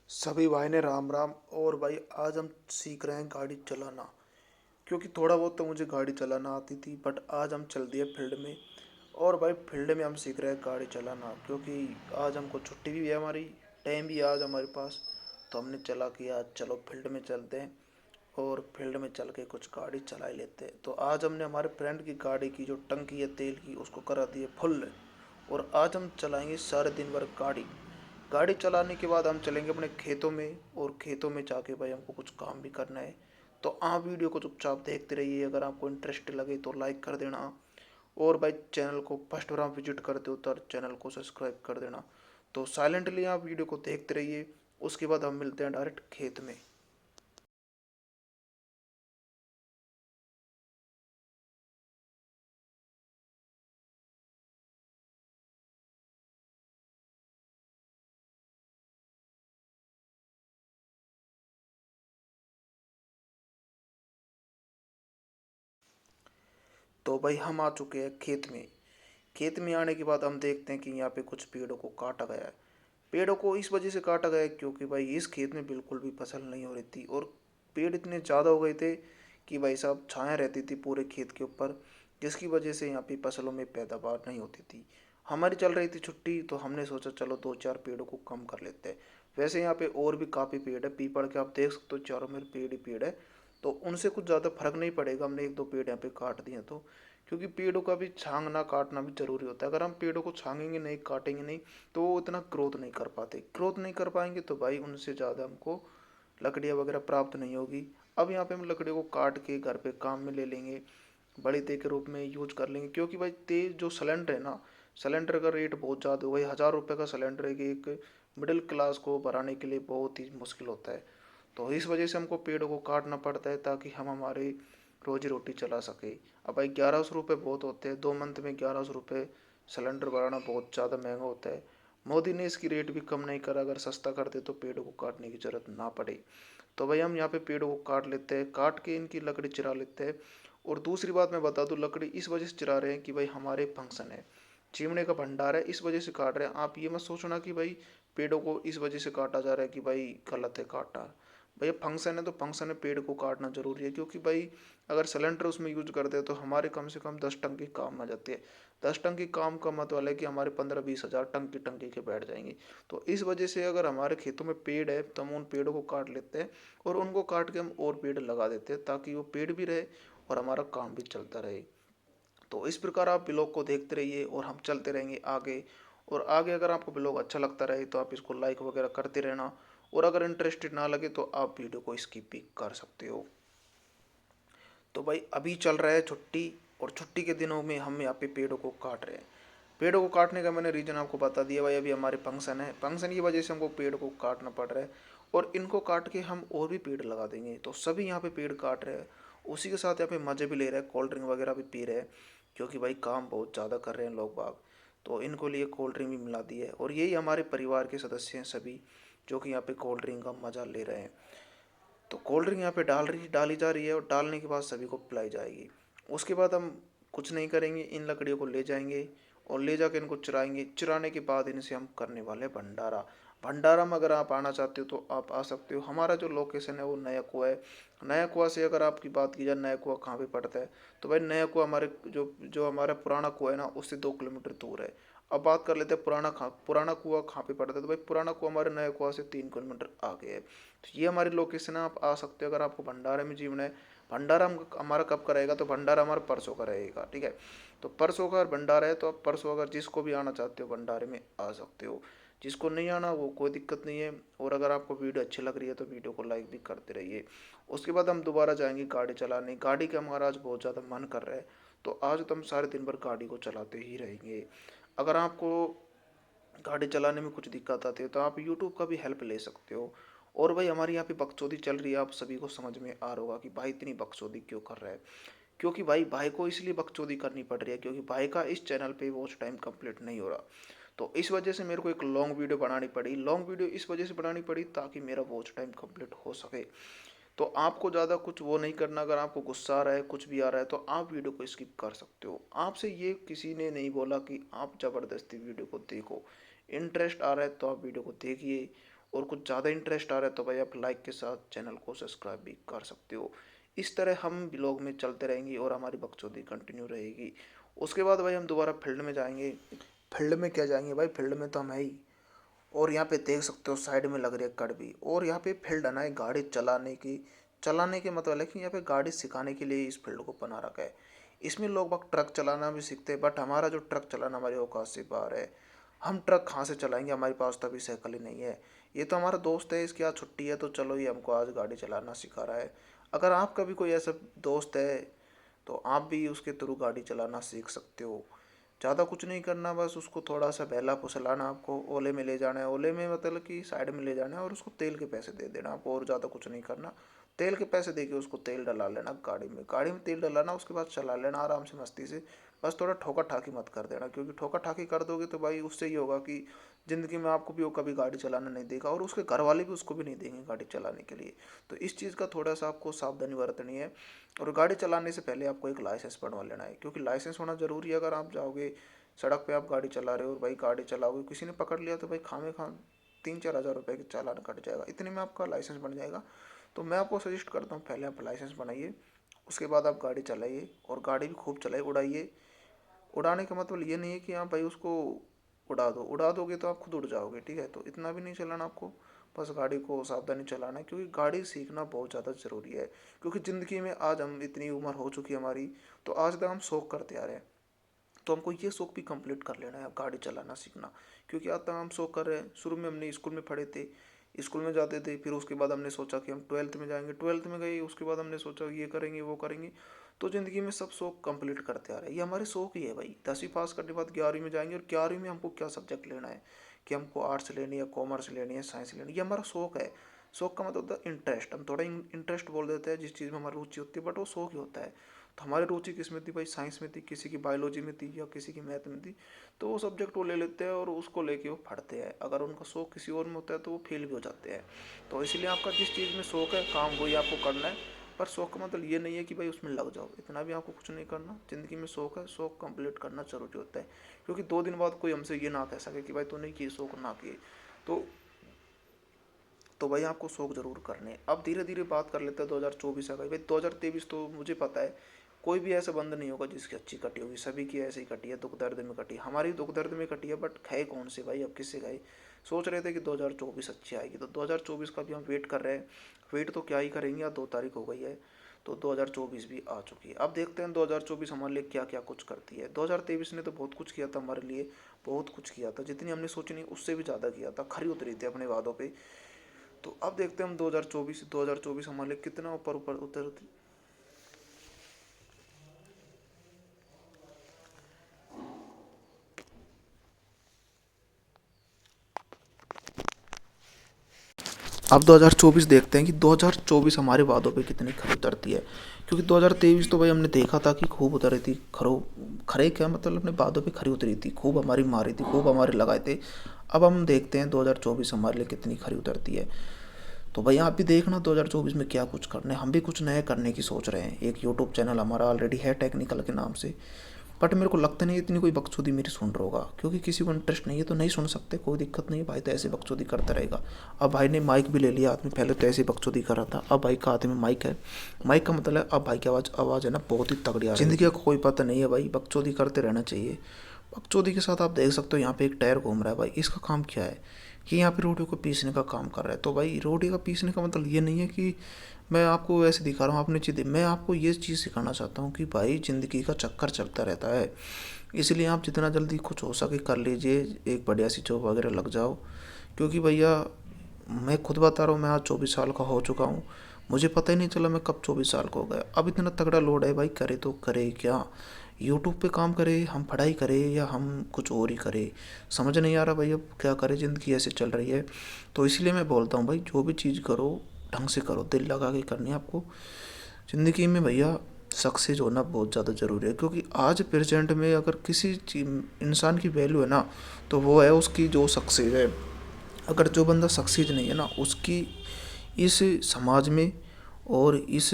सभी भाई ने राम राम। और भाई आज हम सीख रहे हैं गाड़ी चलाना। क्योंकि थोड़ा बहुत तो मुझे गाड़ी चलाना आती थी, बट आज हम चल दिए फील्ड में। और भाई फील्ड में हम सीख रहे हैं गाड़ी चलाना, क्योंकि आज हमको छुट्टी भी है, हमारी टाइम भी है आज हमारे पास। तो हमने चला कि आज चलो फील्ड में चलते हैं और फील्ड में चल के कुछ गाड़ी चला ही लेते हैं। तो आज हमने हमारे फ्रेंड की गाड़ी की जो टंकी है तेल की उसको करा दी है फुल। और आज हम चलाएंगे सारे दिन भर गाड़ी। गाड़ी चलाने के बाद हम चलेंगे अपने खेतों में, और खेतों में जाके भाई हमको कुछ काम भी करना है। तो आप वीडियो को चुपचाप देखते रहिए। अगर आपको इंटरेस्ट लगे तो लाइक कर देना। और भाई चैनल को फर्स्ट बार आप विजिट करते हो तो चैनल को सब्सक्राइब कर देना। तो साइलेंटली आप वीडियो को देखते रहिए। उसके बाद हम मिलते हैं डायरेक्ट खेत में। तो भाई हम आ चुके हैं खेत में। खेत में आने के बाद हम देखते हैं कि यहाँ पे कुछ पेड़ों को काटा गया है। पेड़ों को इस वजह से काटा गया है क्योंकि भाई इस खेत में बिल्कुल भी फसल नहीं हो रही थी, और पेड़ इतने ज़्यादा हो गए थे कि भाई साहब छाया रहती थी पूरे खेत के ऊपर, जिसकी वजह से यहाँ पे फसलों में पैदावार नहीं होती थी। हमारी चल रही थी छुट्टी, तो हमने सोचा चलो दो चार पेड़ों को कम कर लेते हैं। वैसे यहाँ पे और भी काफ़ी पेड़ है, पीपल के आप देख सकते हो चारों मेरे पेड़ ही पेड़ है। तो उनसे कुछ ज़्यादा फर्क नहीं पड़ेगा, हमने एक दो पेड़ यहाँ पे काट दिए तो। क्योंकि पेड़ों का भी छांगना काटना भी जरूरी होता है। अगर हम पेड़ों को छांगेंगे नहीं, काटेंगे नहीं, तो वो इतना ग्रोथ नहीं कर पाते। ग्रोथ नहीं कर पाएंगे तो भाई उनसे ज़्यादा हमको लकड़ियाँ वगैरह प्राप्त नहीं होगी। अब यहाँ पे हम लकड़ियों को काट के घर पे काम में ले लेंगे, बड़ी तेल के रूप में यूज कर लेंगे। क्योंकि भाई तेल जो सिलेंडर है ना, सिलेंडर का रेट बहुत ज़्यादा हो, वही 1,000 रुपये का सिलेंडर है कि एक मिडिल क्लास को भराने के लिए बहुत ही मुश्किल होता है। तो इस वजह से हमको पेड़ों को काटना पड़ता है ताकि हम हमारे रोजी रोटी चला सके। अब भाई 1,100 रुपये बहुत होते हैं, 2 मंथ में 1,100 रुपये सिलेंडर भराना बहुत ज़्यादा महंगा होता है। मोदी ने इसकी रेट भी कम नहीं करा, अगर सस्ता कर दे तो पेड़ों को काटने की ज़रूरत ना पड़े। तो भाई हम यहाँ पे पेड़ों को काट लेते हैं, काट के इनकी लकड़ी चिरा लेते हैं। और दूसरी बात मैं बता दूँ, लकड़ी इस वजह से चिरा रहे हैं कि भाई हमारे फंक्शन है, चिमने का भंडार है, इस वजह से काट रहे हैं। आप ये मत सोचना कि भाई पेड़ों को इस वजह से काटा जा रहा है कि भाई गलत है काटा। भाई फंक्शन है तो फंक्शन है, पेड़ को काटना जरूरी है। क्योंकि भाई अगर सिलेंडर उसमें यूज करते हैं तो हमारे कम से कम 10 टंकी काम आ जाती है। 10 टंकी काम का मतलब है कि हमारे 15-20 हज़ार टंकी टंकी के बैठ जाएंगे। तो इस वजह से अगर हमारे खेतों में पेड़ है तो हम उन पेड़ों को काट लेते हैं, और उनको काट के हम और पेड़ लगा देते हैं ताकि वो पेड़ भी रहे और हमारा काम भी चलता रहे। तो इस प्रकार आप ब्लॉग को देखते रहिए और हम चलते रहेंगे आगे। और आगे अगर आपको ब्लॉग अच्छा लगता रहे तो आप इसको लाइक वगैरह करते रहना। और अगर इंटरेस्टेड ना लगे तो आप वीडियो को स्किप भी कर सकते हो। तो भाई अभी चल रहा है छुट्टी, और छुट्टी के दिनों में हम यहाँ पे पेड़ों को काट रहे हैं। पेड़ों को काटने का मैंने रीज़न आपको बता दिया भाई। अभी हमारे फंक्शन है, फंक्शन की वजह से हमको पेड़ को काटना पड़ रहा है। और इनको काट के हम और भी पेड़ लगा देंगे। तो सभी यहाँ पे पेड़ काट रहे हैं, उसी के साथ यहाँ पे मज़े भी ले रहे हैं, कोल्ड ड्रिंक वगैरह भी पी रहे हैं। क्योंकि भाई काम बहुत ज़्यादा कर रहे हैं लोग बाग, तो इनको लिए कोल्ड ड्रिंक भी मिला दी है। और यही हमारे परिवार के सदस्य हैं सभी, जो कि यहाँ पे कोल्ड ड्रिंक का मज़ा ले रहे हैं। तो कोल्ड ड्रिंक यहाँ पे डाली जा रही है, और डालने के बाद सभी को पिलाई जाएगी। उसके बाद हम कुछ नहीं करेंगे, इन लकड़ियों को ले जाएंगे और ले जाके इनको चुराएंगे। चुराने के बाद इनसे हम करने वाले भंडारा। भंडारा में अगर आप आना चाहते हो तो आप आ सकते हो। हमारा जो लोकेशन है वो नया कुआ है। नया कुआ से अगर आपकी बात की जाए, नया कुआ कहाँ पे पड़ता है, तो भाई नया कुआ हमारे जो जो हमारा पुराना कुआ है ना, उससे 2 किलोमीटर दूर है। अब बात कर लेते हैं पुराना कुआ कहाँ पे पड़ता है। तो भाई पुराना कुआ हमारे नया कुआ से 3 किलोमीटर आगे है। तो ये हमारी लोकेशन है, आप आ सकते हो अगर आपको भंडारे में जीवन है। भंडारा हमारा कब का रहेगा, तो भंडारा हमारा परसों का रहेगा, ठीक है। तो परसों का भंडारा है, तो आप परसों अगर जिसको भी आना चाहते हो भंडारे में आ सकते हो। जिसको नहीं आना वो कोई दिक्कत नहीं है। और अगर आपको वीडियो अच्छी लग रही है तो वीडियो को लाइक भी करते रहिए। उसके बाद हम दोबारा जाएंगे गाड़ी चलाने। गाड़ी का हमारा आज बहुत ज़्यादा मन कर रहा है, तो आज तो हम सारे दिन भर गाड़ी को चलाते ही रहेंगे। अगर आपको गाड़ी चलाने में कुछ दिक्कत आती है तो आप यूट्यूब का भी हेल्प ले सकते हो। और भाई हमारी यहाँ पे बकचोदी चल रही है, आप सभी को समझ में आ रहा होगा कि भाई इतनी बकचोदी क्यों कर रहा है। क्योंकि भाई को इसलिए बकचोदी करनी पड़ रही है क्योंकि भाई का इस चैनल पे वॉच टाइम कंप्लीट नहीं हो रहा। तो इस वजह से मेरे को एक लॉन्ग वीडियो बनानी पड़ी। लॉन्ग वीडियो इस वजह से बनानी पड़ी ताकि मेरा वॉच टाइम कंप्लीट हो सके। तो आपको ज़्यादा कुछ वो नहीं करना। अगर आपको गुस्सा आ रहा है, कुछ भी आ रहा है, तो आप वीडियो को स्किप कर सकते हो। आपसे ये किसी ने नहीं बोला कि आप ज़बरदस्ती वीडियो को देखो। इंटरेस्ट आ रहा है तो आप वीडियो को देखिए। और कुछ ज़्यादा इंटरेस्ट आ रहा है तो भाई आप लाइक के साथ चैनल को सब्सक्राइब भी कर सकते हो। इस तरह हम ब्लॉग में चलते रहेंगे और हमारी बकचोदी कंटिन्यू रहेगी। उसके बाद भाई हम दोबारा फील्ड में जाएंगे। फील्ड में क्या जाएंगे भाई, फील्ड में तो हम है ही। और यहाँ पे देख सकते हो साइड में लग रही है कड़वी। और यहाँ पे फील्ड है ना एक गाड़ी चलाने की। चलाने के मतलब है कि यहाँ पे गाड़ी सिखाने के लिए इस फील्ड को बना रखा है। इसमें लोग बाग ट्रक चलाना भी सीखते हैं, बट हमारा जो ट्रक चलाना हमारी औकात से बाहर है। हम ट्रक कहाँ से चलाएंगे, हमारे पास तो अभी साइकिल ही नहीं है। ये तो हमारा दोस्त है, इसकी आज छुट्टी है तो चलो ये हमको आज गाड़ी चलाना सिखा रहा है। अगर आपका भी कोई ऐसा दोस्त है तो आप भी उसके थ्रू गाड़ी चलाना सीख सकते हो। ज़्यादा कुछ नहीं करना, बस उसको थोड़ा सा बहला फुसलाना। आपको ओले में ले जाना है, ओले में मतलब कि साइड में ले जाना है और उसको तेल के पैसे दे देना आपको, और ज़्यादा कुछ नहीं करना। तेल के पैसे दे के उसको तेल डला लेना गाड़ी में, गाड़ी में तेल डलाना, उसके बाद चला लेना आराम से मस्ती से। बस थोड़ा ठोका ठाकी मत कर देना, क्योंकि ठोका ठाकी कर दोगे तो भाई उससे ये होगा कि ज़िंदगी में आपको भी वो कभी गाड़ी चलाना नहीं देगा, और उसके घर वाले भी उसको भी नहीं देंगे गाड़ी चलाने के लिए। तो इस चीज़ का थोड़ा सा आपको सावधानी बरतनी है। और गाड़ी चलाने से पहले आपको एक लाइसेंस बनवा लेना है, क्योंकि लाइसेंस होना ज़रूरी है। अगर आप जाओगे सड़क पे, आप गाड़ी चला रहे हो और भाई गाड़ी चलाओगे, किसी ने पकड़ लिया तो भाई खामे खाम 3-4 हज़ार रुपये का चालान कट जाएगा, इतने में आपका लाइसेंस बन जाएगा। तो मैं आपको सजेस्ट करता हूँ पहले आप लाइसेंस बनाइए, उसके बाद आप गाड़ी चलाइए, और गाड़ी भी खूब चलाइए, उड़ाइए। उड़ाने का मतलब ये नहीं है कि आप भाई उसको उड़ा दो, उड़ा दोगे तो आप खुद उड़ जाओगे, ठीक है। तो इतना भी नहीं चलाना आपको, बस गाड़ी को सावधानी चलाना है, क्योंकि गाड़ी सीखना बहुत ज़्यादा ज़रूरी है। क्योंकि ज़िंदगी में आज हम इतनी उम्र हो चुकी है हमारी, तो आज तक हम शौक करते आ रहे हैं, तो हमको ये शौक भी कंप्लीट कर लेना है, गाड़ी चलाना सीखना। क्योंकि आज तक हम शौक कर रहे हैं। शुरू में हमने स्कूल में पढ़े थे, स्कूल में जाते थे, फिर उसके बाद हमने सोचा कि हम ट्वेल्थ में जाएंगे, ट्वेल्थ में गए, उसके बाद हमने सोचा ये करेंगे वो करेंगे। तो ज़िंदगी में सब शौक कंप्लीट करते आ रहे हैं, ये हमारे शौक ही है भाई। 10वीं पास करने के बाद 11वीं में जाएंगे, और 11वीं में हमको क्या सब्जेक्ट लेना है, कि हमको आर्ट्स लेनी है, कॉमर्स लेनी है, साइंस लेनी है, ये हमारा शौक है। शौक का मतलब होता है इंटरेस्ट। हम थोड़ा इंटरेस्ट बोल देते हैं जिस चीज़ में हमारी रुचि होती है, बट वो शौक ही होता है। तो हमारी रुचि किस में थी भाई, साइंस में थी, किसी की बायोलॉजी में थी, या किसी की मैथ में थी। तो वो सब्जेक्ट वो ले लेते हैं और उसको लेके वो पढ़ते हैं। अगर उनका शौक किसी और में होता है तो वो फेल भी हो जाते हैं। तो इसलिए आपका जिस चीज़ में शौक है, काम वही आपको करना है। पर शौक का मतलब ये नहीं है कि भाई उसमें लग जाओ, इतना भी आपको कुछ नहीं करना। ज़िंदगी में शौक है, शौक कंप्लीट करना जरूरी होता है। क्योंकि 2 दिन बाद कोई हमसे ये ना कह सके कि भाई तूने किए शौक ना किए। तो भाई आपको शौक जरूर करने हैं। अब धीरे धीरे बात कर लेते हैं 2024 आ गई भाई, 2023 तो मुझे पता है कोई भी ऐसा बंद नहीं होगा जिसकी अच्छी कटी होगी, सभी की ऐसे ही कटी है, दुख दर्द में कटी। हमारी दुख दर्द में कटी है, बट खाए कौन से भाई, अब किससे खाए। सोच रहे थे कि 2024 अच्छी आएगी, तो 2024 का भी हम वेट कर रहे हैं। वेट तो क्या ही करेंगे, आज 2 तारीख हो गई है, तो 2024 भी आ चुकी है। अब देखते हैं 2024 हमारे लिए क्या क्या कुछ करती है। 2023 ने तो बहुत कुछ किया था हमारे लिए, बहुत कुछ किया था, जितनी हमने सोची नहीं उससे भी ज़्यादा किया था, खरी उतरी थी अपने वादों पे। तो अब देखते हैं हम 2024 हमारे लिए कितना ऊपर ऊपर उतर। अब 2024 देखते हैं कि 2024 हमारे वादों पे कितनी खरी उतरती है। क्योंकि 2023 तो भाई हमने देखा था कि खूब उतर रही थी, खरो खरे क्या मतलब, अपने वादों पे खरी उतरी थी, खूब हमारी मारी थी, खूब हमारे लगाए थे। अब हम देखते हैं 2024 हमारे लिए कितनी खरी उतरती है। तो भाई आप भी देखना 2024 में क्या कुछ करना है। हम भी कुछ नया करने की सोच रहे हैं। एक यूट्यूब चैनल हमारा ऑलरेडी है टेक्निकल के नाम से, बट मेरे को लगता नहीं इतनी कोई बकचोदी मेरी सुन रहा होगा, क्योंकि किसी को इंटरेस्ट नहीं है तो नहीं सुन सकते, कोई दिक्कत नहीं है। भाई तो ऐसे बकचोदी करता रहेगा। अब भाई ने माइक भी ले लिया हाथ में, पहले तो ऐसे बकचोदी कर रहा था, अब भाई का हाथ में माइक है। माइक का मतलब अब भाई की आवाज़ आवाज़ है ना बहुत ही तगड़ी आ रही है। ज़िंदगी का कोई पता नहीं है भाई, बकचोदी करते रहना चाहिए। बकचोदी के साथ आप देख सकते हो यहाँ पे एक टायर घूम रहा है भाई, इसका काम क्या है कि यहाँ पे रोटियों को पीसने का काम कर रहा है। तो भाई रोटी का पीसने का मतलब ये नहीं है कि मैं आपको ऐसे दिखा रहा हूँ आपने चीज़, मैं आपको ये चीज़ सिखाना चाहता हूँ कि भाई ज़िंदगी का चक्कर चलता रहता है। इसलिए आप जितना जल्दी कुछ हो सके कर लीजिए, एक बढ़िया सी जॉब वगैरह लग जाओ। क्योंकि भैया मैं खुद बता रहा हूँ, मैं आज 24 साल का हो चुका हूँ, मुझे पता ही नहीं चला मैं कब 24 साल का हो गया। अब इतना तगड़ा लोड है भाई, करे तो करे क्या, यूट्यूब पे काम करे, हम पढ़ाई करें, या हम कुछ और ही करें, समझ नहीं आ रहा भाई अब क्या करें, ज़िंदगी ऐसे चल रही है। तो इसलिए मैं बोलता हूँ भाई जो भी चीज़ करो ढंग से करो, दिल लगा के करनी है आपको। ज़िंदगी में भैया सक्सेस होना बहुत ज़्यादा ज़रूरी है। क्योंकि आज प्रेजेंट में अगर किसी चीज इंसान की वैल्यू है ना, तो वो है उसकी जो सक्सेस है। अगर जो बंदा सक्सेस नहीं है ना, उसकी इस समाज में और इस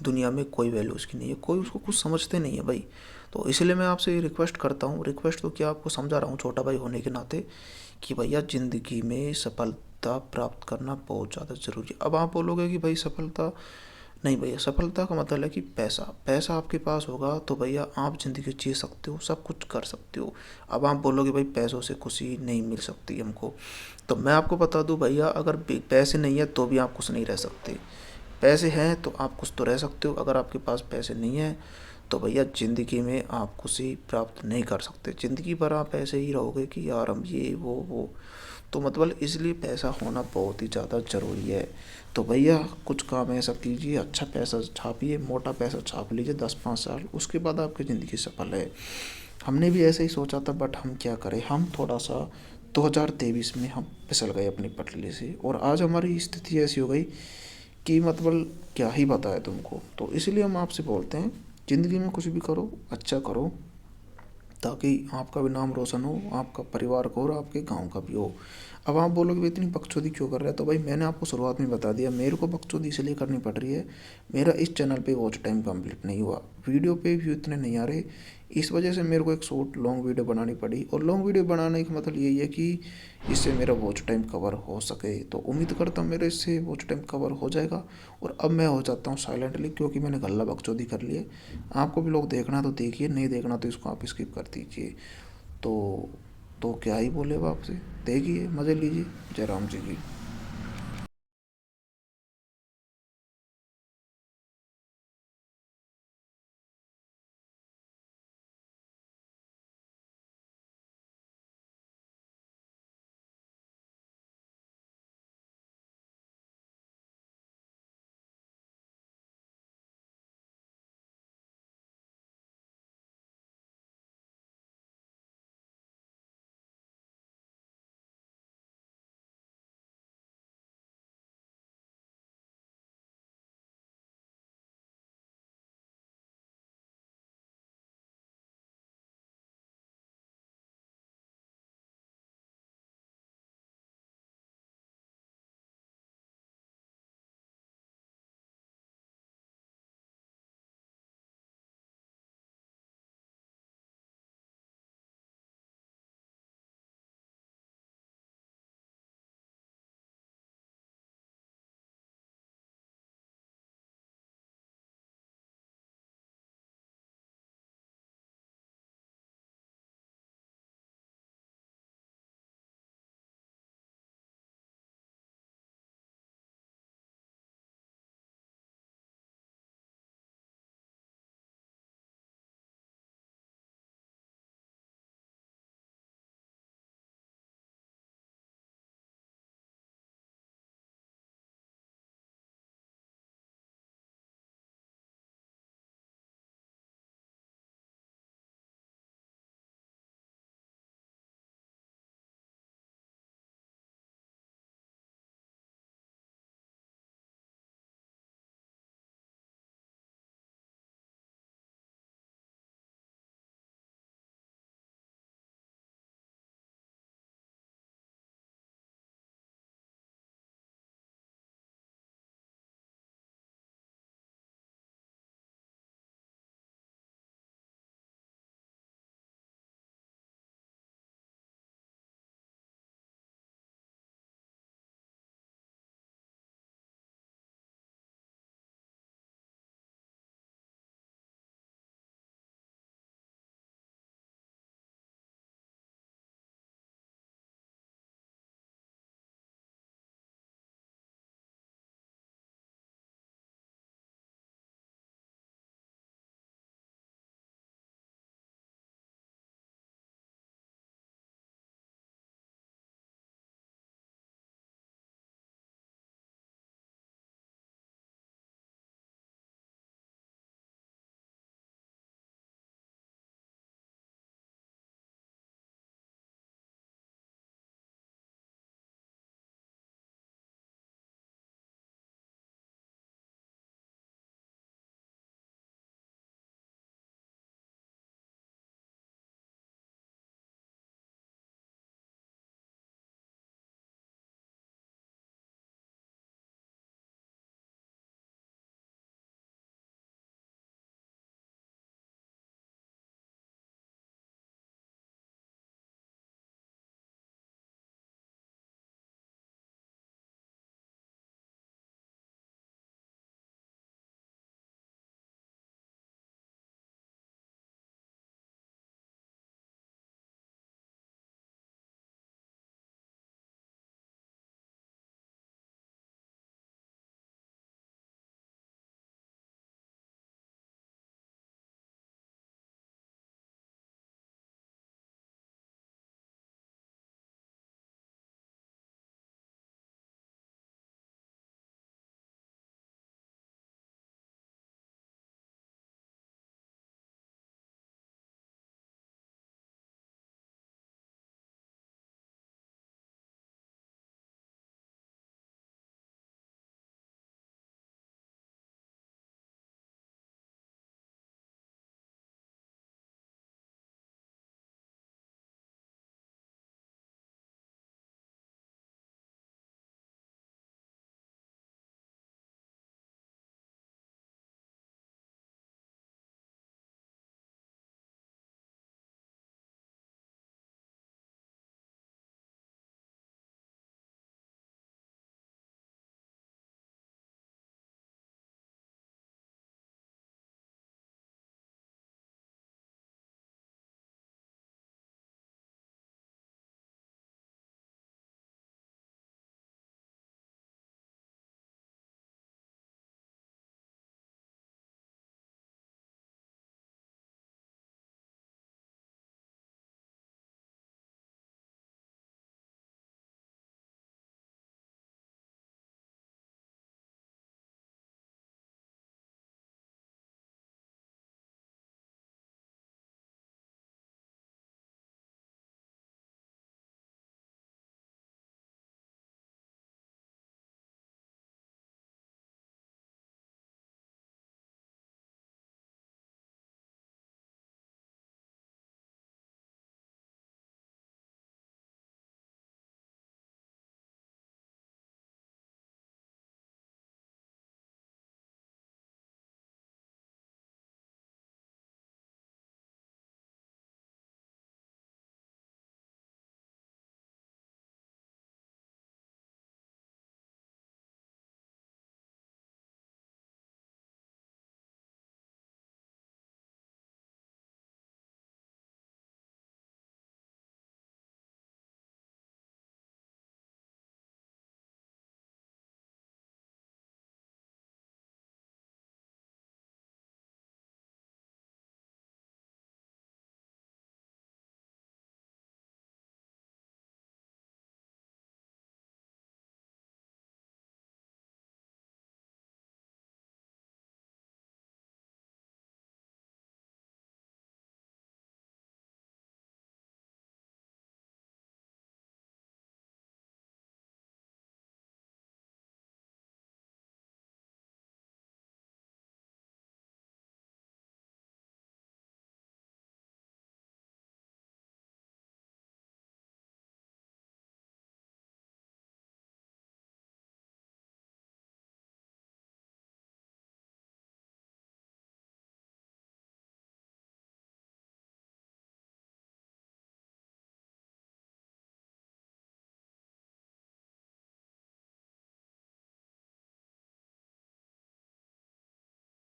दुनिया में कोई वैल्यू उसकी नहीं है, कोई उसको कुछ समझते नहीं है भाई। तो इसलिए मैं आपसे रिक्वेस्ट करता हूँ, रिक्वेस्ट तो क्या आपको समझा रहा हूँ छोटा भाई होने के नाते, कि भैया ज़िंदगी में सफलता सफलता प्राप्त करना बहुत ज़्यादा ज़रूरी है। अब आप बोलोगे कि भाई सफलता, नहीं भैया, सफलता का मतलब है कि पैसा पैसा आपके पास होगा तो भैया आप ज़िंदगी जी सकते हो, सब कुछ कर सकते हो। अब आप बोलोगे भाई पैसों से खुशी नहीं मिल सकती हमको, तो मैं आपको बता दूं भैया, अगर पैसे नहीं है तो भी आप खुश नहीं रह सकते। पैसे हैं तो आप कुछ तो रह सकते हो, अगर आपके पास पैसे नहीं है तो भैया ज़िंदगी में आप खुशी प्राप्त नहीं कर सकते। ज़िंदगी भर आप ऐसे ही रहोगे कि यार हम ये वो। तो मतलब इसलिए पैसा होना बहुत ही ज़्यादा ज़रूरी है। तो भैया कुछ काम ऐसा कीजिए, अच्छा पैसा छापिए, मोटा पैसा छाप लीजिए 10-5 साल, उसके बाद आपकी ज़िंदगी सफल है। हमने भी ऐसे ही सोचा था, बट हम क्या करें, हम थोड़ा सा 2023 में हम फिसल गए अपनी पटरी से, और आज हमारी स्थिति ऐसी हो गई कि मतलब क्या ही बताए तुमको। तो इसलिए हम आपसे बोलते हैं, ज़िंदगी में कुछ भी करो अच्छा करो, ताकि आपका भी नाम रोशन हो, आपका परिवार का और आपके गांव का भी हो। अब आप बोलोगे भाई इतनी बकचोदी क्यों कर रहा है, तो भाई मैंने आपको शुरुआत में बता दिया, मेरे को बकचोदी इसलिए करनी पड़ रही है, मेरा इस चैनल पे वॉच टाइम कंप्लीट नहीं हुआ, वीडियो पे व्यू इतने नहीं आ रहे, इस वजह से मेरे को एक शॉर्ट लॉन्ग वीडियो बनानी पड़ी। और लॉन्ग वीडियो बनाने का मतलब यही है कि इससे मेरा वॉच टाइम कवर हो सके। तो उम्मीद करता हूँ मेरे इससे वॉच टाइम कवर हो जाएगा। और अब मैं हो जाता हूँ साइलेंटली, क्योंकि मैंने गल्ला बकचोदी कर ली है। आपको भी लोग देखना तो देखिए, नहीं देखना तो इसको आप स्किप कर दीजिए। तो क्या ही बोले अब आपसे, देखिए मज़े लीजिए। जय राम जी की।